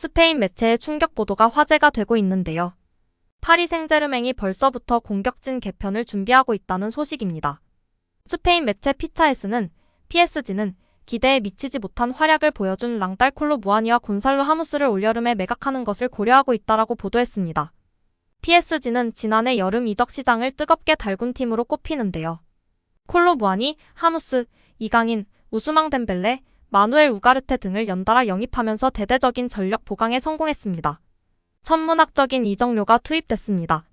스페인 매체의 충격 보도가 화제가 되고 있는데요. 파리 생제르맹이 벌써부터 공격진 개편을 준비하고 있다는 소식입니다. 스페인 매체 피차에스는 PSG는 기대에 미치지 못한 활약을 보여준 랑달 콜로 무아니와 곤살로 하무스를 올여름에 매각하는 것을 고려하고 있다라고 보도했습니다. PSG는 지난해 여름 이적 시장을 뜨겁게 달군 팀으로 꼽히는데요. 콜로 무아니, 하무스, 이강인, 우스망 덴벨레, 마누엘 우가르테 등을 연달아 영입하면서 대대적인 전력 보강에 성공했습니다. 천문학적인 이적료가 투입됐습니다.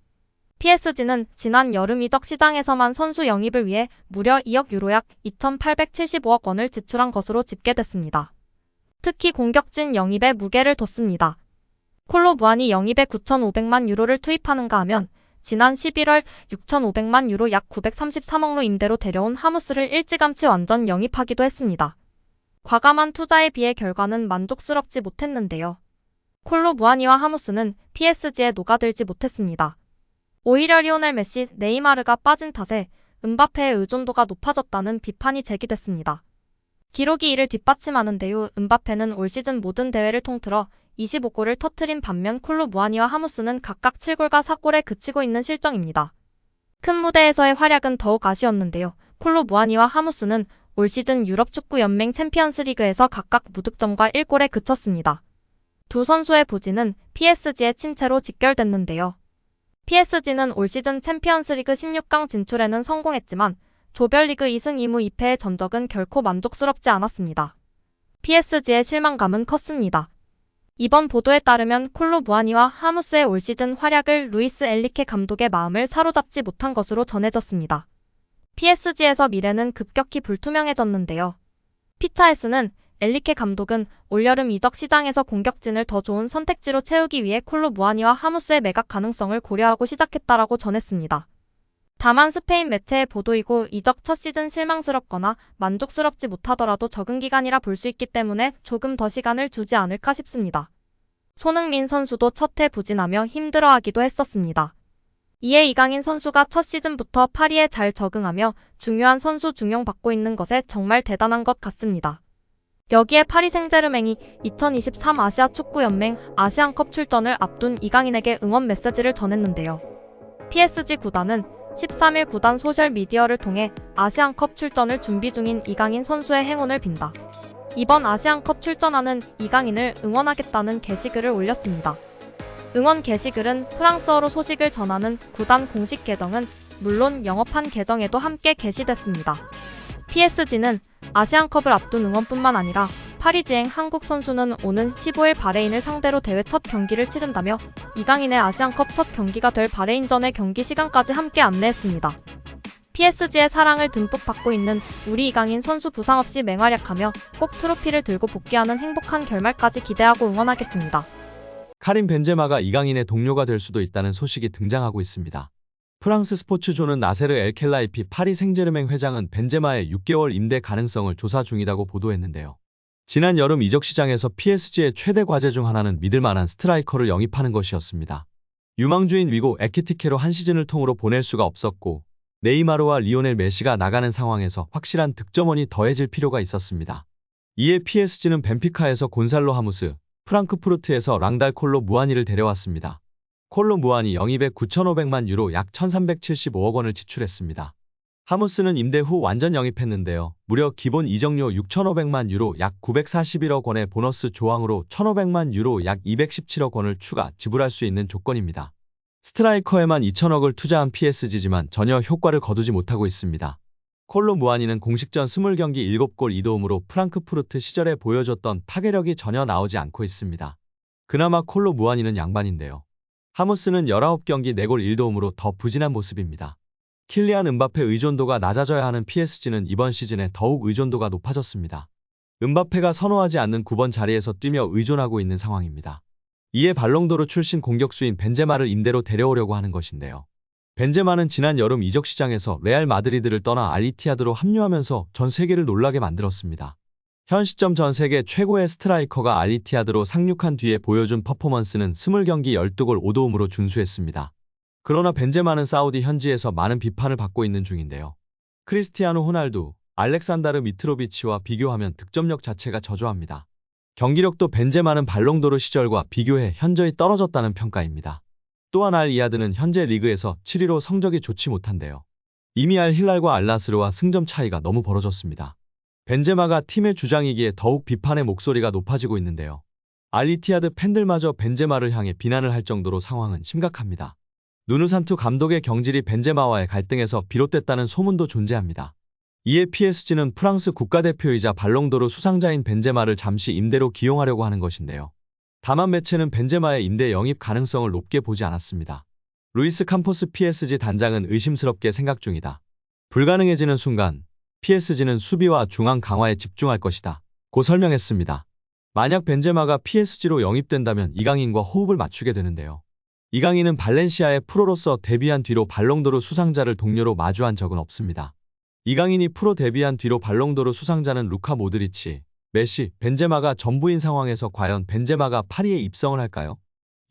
PSG는 지난 여름 이적 시장에서만 선수 영입을 위해 무려 2억 유로 약 2,875억 원을 지출한 것으로 집계됐습니다. 특히 공격진 영입에 무게를 뒀습니다. 콜로 무아니 영입에 9,500만 유로를 투입하는가 하면 지난 11월 6,500만 유로 약 933억로 임대로 데려온 하무스를 일찌감치 완전 영입하기도 했습니다. 과감한 투자에 비해 결과는 만족스럽지 못했는데요. 콜로 무아니와 하무스는 PSG에 녹아들지 못했습니다. 오히려 리오넬 메시, 네이마르가 빠진 탓에 은바페의 의존도가 높아졌다는 비판이 제기됐습니다. 기록이 이를 뒷받침하는데요. 은바페는 올 시즌 모든 대회를 통틀어 25골을 터뜨린 반면 콜로 무아니와 하무스는 각각 7골과 4골에 그치고 있는 실정입니다. 큰 무대에서의 활약은 더욱 아쉬웠는데요. 콜로 무아니와 하무스는 올 시즌 유럽축구연맹 챔피언스리그에서 각각 무득점과 1골에 그쳤습니다. 두 선수의 부진은 PSG의 침체로 직결됐는데요. PSG는 올 시즌 챔피언스리그 16강 진출에는 성공했지만 조별리그 2승 2무 2패의 전적은 결코 만족스럽지 않았습니다. PSG의 실망감은 컸습니다. 이번 보도에 따르면 콜로 무아니와 하무스의 올 시즌 활약을 루이스 엔리케 감독의 마음을 사로잡지 못한 것으로 전해졌습니다. PSG에서 미래는 급격히 불투명해졌는데요. 피차에스는 엔리케 감독은 올여름 이적 시장에서 공격진을 더 좋은 선택지로 채우기 위해 콜로 무아니와 하무스의 매각 가능성을 고려하고 시작했다라고 전했습니다. 다만 스페인 매체의 보도이고 이적 첫 시즌 실망스럽거나 만족스럽지 못하더라도 적응 기간이라 볼 수 있기 때문에 조금 더 시간을 주지 않을까 싶습니다. 손흥민 선수도 첫 해 부진하며 힘들어하기도 했었습니다. 이에 이강인 선수가 첫 시즌부터 파리에 잘 적응하며 중요한 선수 중용받고 있는 것에 정말 대단한 것 같습니다. 여기에 파리 생제르맹이 2023 아시아 축구연맹 아시안컵 출전을 앞둔 이강인에게 응원 메시지를 전했는데요. PSG 구단은 13일 구단 소셜미디어를 통해 아시안컵 출전을 준비 중인 이강인 선수의 행운을 빈다. 이번 아시안컵 출전하는 이강인을 응원하겠다는 게시글을 올렸습니다. 응원 게시글은 프랑스어로 소식을 전하는 구단 공식 계정은 물론 영어판 계정에도 함께 게시됐습니다. PSG는 아시안컵을 앞둔 응원뿐만 아니라 파리지행 한국 선수는 오는 15일 바레인을 상대로 대회 첫 경기를 치른다며 이강인의 아시안컵 첫 경기가 될 바레인전의 경기 시간까지 함께 안내했습니다. PSG의 사랑을 듬뿍 받고 있는 우리 이강인 선수 부상 없이 맹활약하며 꼭 트로피를 들고 복귀하는 행복한 결말까지 기대하고 응원하겠습니다. 카림 벤제마가 이강인의 동료가 될 수도 있다는 소식이 등장하고 있습니다. 프랑스 스포츠조는 나세르 엘켈라이피 파리 생제르맹 회장은 벤제마의 6개월 임대 가능성을 조사 중이라고 보도했는데요. 지난 여름 이적 시장에서 PSG의 최대 과제 중 하나는 믿을만한 스트라이커를 영입하는 것이었습니다. 유망주인 위고 에키티케로 한 시즌을 통으로 보낼 수가 없었고 네이마르와 리오넬 메시가 나가는 상황에서 확실한 득점원이 더해질 필요가 있었습니다. 이에 PSG는 벤피카에서 곤살로 하무스, 프랑크푸르트에서 랑달 콜로 무아니를 데려왔습니다. 콜로 무아니 영입에 9,500만 유로 약 1,375억 원을 지출했습니다. 하무스는 임대 후 완전 영입했는데요. 무려 기본 이적료 6,500만 유로 약 941억 원의 보너스 조항으로 1,500만 유로 약 217억 원을 추가 지불할 수 있는 조건입니다. 스트라이커에만 2,000억을 투자한 PSG지만 전혀 효과를 거두지 못하고 있습니다. 콜로 무아니는 공식전 20경기 7골 2도움으로 프랑크푸르트 시절에 보여줬던 파괴력이 전혀 나오지 않고 있습니다. 그나마 콜로 무아니는 양반인데요. 하무스는 19경기 4골 1도움으로 더 부진한 모습입니다. 킬리안 은바페 의존도가 낮아져야 하는 PSG는 이번 시즌에 더욱 의존도가 높아졌습니다. 은바페가 선호하지 않는 9번 자리에서 뛰며 의존하고 있는 상황입니다. 이에 발롱도르 출신 공격수인 벤제마를 임대로 데려오려고 하는 것인데요. 벤제마는 지난 여름 이적 시장에서 레알 마드리드를 떠나 알리티아드로 합류하면서 전 세계를 놀라게 만들었습니다. 현 시점 전 세계 최고의 스트라이커가 알리티아드로 상륙한 뒤에 보여준 퍼포먼스는 20경기 12골 5도움으로 준수했습니다. 그러나 벤제마는 사우디 현지에서 많은 비판을 받고 있는 중인데요. 크리스티아노 호날두, 알렉산다르 미트로비치와 비교하면 득점력 자체가 저조합니다. 경기력도 벤제마는 발롱도르 시절과 비교해 현저히 떨어졌다는 평가입니다. 또한 알 이야드는 현재 리그에서 7위로 성적이 좋지 못한데요. 이미 알 힐랄과 알나스르와 승점 차이가 너무 벌어졌습니다. 벤제마가 팀의 주장이기에 더욱 비판의 목소리가 높아지고 있는데요. 알 이티하드 팬들마저 벤제마를 향해 비난을 할 정도로 상황은 심각합니다. 누누산투 감독의 경질이 벤제마와의 갈등에서 비롯됐다는 소문도 존재합니다. 이에 PSG는 프랑스 국가대표이자 발롱도르 수상자인 벤제마를 잠시 임대로 기용하려고 하는 것인데요. 다만 매체는 벤제마의 임대 영입 가능성을 높게 보지 않았습니다. 루이스 캄포스 PSG 단장은 의심스럽게 생각 중이다. 불가능해지는 순간 PSG는 수비와 중앙 강화에 집중할 것이다. 고 설명했습니다. 만약 벤제마가 PSG로 영입된다면 이강인과 호흡을 맞추게 되는데요. 이강인은 발렌시아의 프로로서 데뷔한 뒤로 발롱도르 수상자를 동료로 마주한 적은 없습니다. 이강인이 프로 데뷔한 뒤로 발롱도르 수상자는 루카 모드리치, 메시, 벤제마가 전부인 상황에서 과연 벤제마가 파리에 입성을 할까요?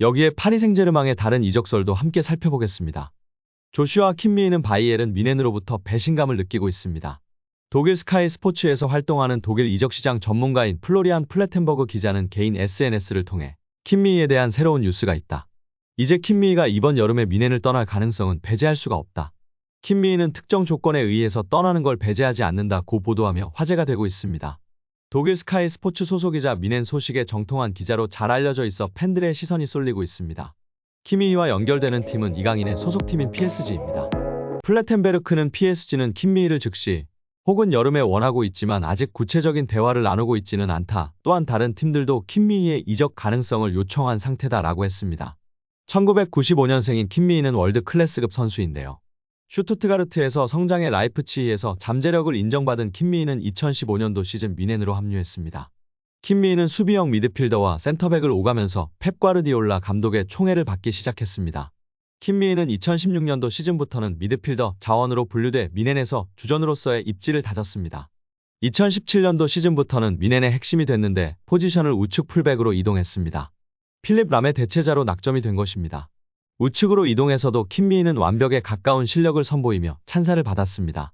여기에 파리 생제르맹의 다른 이적설도 함께 살펴보겠습니다. 조슈아 킴미히는 바이에른 뮌헨으로부터 배신감을 느끼고 있습니다. 독일 스카이 스포츠에서 활동하는 독일 이적시장 전문가인 플로리안 플레텐버그 기자는 개인 SNS를 통해 킴미히에 대한 새로운 뉴스가 있다. 이제 킴미히가 이번 여름에 뮌헨을 떠날 가능성은 배제할 수가 없다. 킴미히는 특정 조건에 의해서 떠나는 걸 배제하지 않는다고 보도하며 화제가 되고 있습니다. 독일 스카이 스포츠 소속이자 뮌헨 소식의 정통한 기자로 잘 알려져 있어 팬들의 시선이 쏠리고 있습니다. 킴미히와 연결되는 팀은 이강인의 소속팀인 PSG입니다. 플레텐베르크는 PSG는 킴미히를 즉시 혹은 여름에 원하고 있지만 아직 구체적인 대화를 나누고 있지는 않다. 또한 다른 팀들도 킴미히의 이적 가능성을 요청한 상태다라고 했습니다. 1995년생인 킴미히는 월드 클래스급 선수인데요. 슈투트가르트에서 성장해 라이프치히에서 잠재력을 인정받은 킴미히는 2015년도 시즌 뮌헨으로 합류했습니다. 킴미히는 수비형 미드필더와 센터백을 오가면서 펩 과르디올라 감독의 총애를 받기 시작했습니다. 킴미히는 2016년도 시즌부터는 미드필더 자원으로 분류돼 뮌헨에서 주전으로서의 입지를 다졌습니다. 2017년도 시즌부터는 뮌헨의 핵심이 됐는데 포지션을 우측 풀백으로 이동했습니다. 필립 람의 대체자로 낙점이 된 것입니다. 우측으로 이동해서도 킴미히는 완벽에 가까운 실력을 선보이며 찬사를 받았습니다.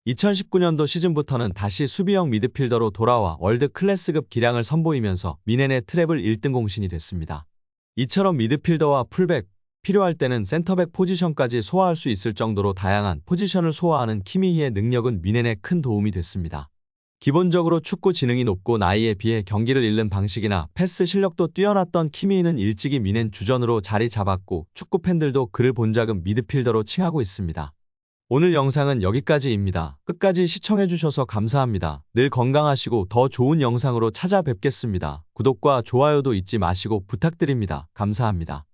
2019년도 시즌부터는 다시 수비형 미드필더로 돌아와 월드 클래스급 기량을 선보이면서 뮌헨의 트래블 1등 공신이 됐습니다. 이처럼 미드필더와 풀백, 필요할 때는 센터백 포지션까지 소화할 수 있을 정도로 다양한 포지션을 소화하는 킴미히의 능력은 뮌헨에 큰 도움이 됐습니다. 기본적으로 축구 지능이 높고 나이에 비해 경기를 읽는 방식이나 패스 실력도 뛰어났던 킴미히는 일찍이 뮌헨 주전으로 자리 잡았고 축구 팬들도 그를 본작은 미드필더로 칭하고 있습니다. 오늘 영상은 여기까지입니다. 끝까지 시청해주셔서 감사합니다. 늘 건강하시고 더 좋은 영상으로 찾아뵙겠습니다. 구독과 좋아요도 잊지 마시고 부탁드립니다. 감사합니다.